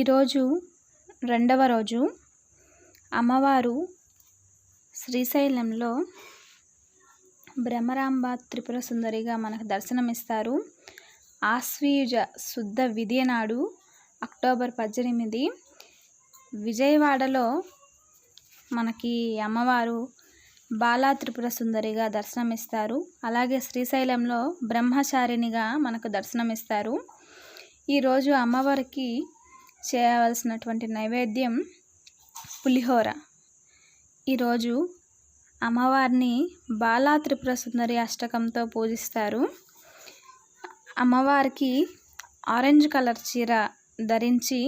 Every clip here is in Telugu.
ఈరోజు రెండవ రోజు అమ్మవారు శ్రీశైలంలో బ్రహ్మరాంబ త్రిపుర సుందరిగా మనకు దర్శనమిస్తారు. ఆశ్వయుజ శుద్ధ విదియ నాడు అక్టోబర్ 18 విజయవాడలో మనకి అమ్మవారు బాలా త్రిపుర సుందరిగా దర్శనమిస్తారు. అలాగే శ్రీశైలంలో బ్రహ్మచారిణిగా మనకు దర్శనమిస్తారు. ఈరోజు అమ్మవారికి చేయవలసినటువంటి నైవేద్యం పులిహోర. ఈరోజు అమ్మవారిని బాలా త్రిపుర సుందరి అష్టకంతో పూజిస్తారు. అమ్మవారికి ఆరెంజ్ కలర్ చీర ధరించి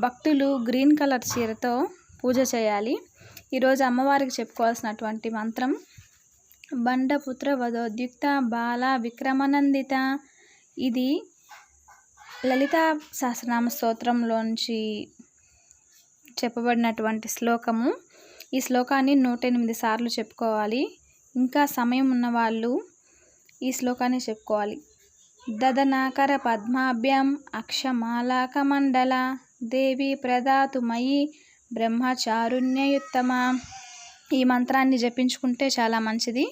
భక్తులు గ్రీన్ కలర్ చీరతో పూజ చేయాలి. ఈరోజు అమ్మవారికి చెప్పుకోవాల్సినటువంటి మంత్రం బండపుత్ర వదోద్యుక్త బాల విక్రమనందిత. ఇది లలితా సహస్రనామ స్తోత్రంలోంచి చెప్పబడినటువంటి శ్లోకము. ఈ శ్లోకాన్ని 108 సార్లు చెప్పుకోవాలి. ఇంకా సమయం ఉన్నవాళ్ళు ఈ శ్లోకాన్ని చెప్పుకోవాలి. దదనాకర పద్మాభ్యాం అక్షమాలాకమండల దేవి ప్రదాతు మయి బ్రహ్మచారుణ్యయుత్తమ. ఈ మంత్రాన్ని జపించుకుంటే చాలా మంచిది.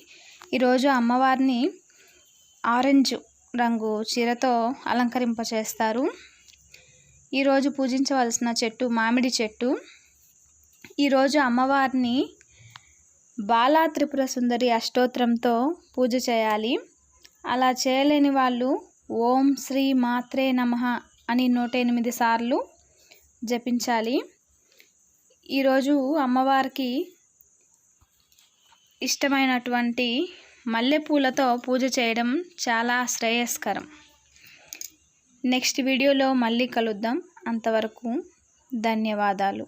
ఈరోజు అమ్మవారిని ఆరెంజ్ రంగు చీరతో అలంకరింపచేస్తారు. ఈరోజు పూజించవలసిన చెట్టు మామిడి చెట్టు. ఈరోజు అమ్మవారిని బాలా త్రిపుర సుందరి అష్టోత్తరంతో పూజ చేయాలి. అలా చేయలేని వాళ్ళు ఓం శ్రీ మాత్రే నమః అని 108 సార్లు జపించాలి. ఈరోజు అమ్మవారికి ఇష్టమైనటువంటి మల్లెపూలతో పూజ చేయడం చాలా శ్రేయస్కరం. నెక్స్ట్ వీడియోలో మళ్ళీ కలుద్దాం. అంతవరకు ధన్యవాదాలు.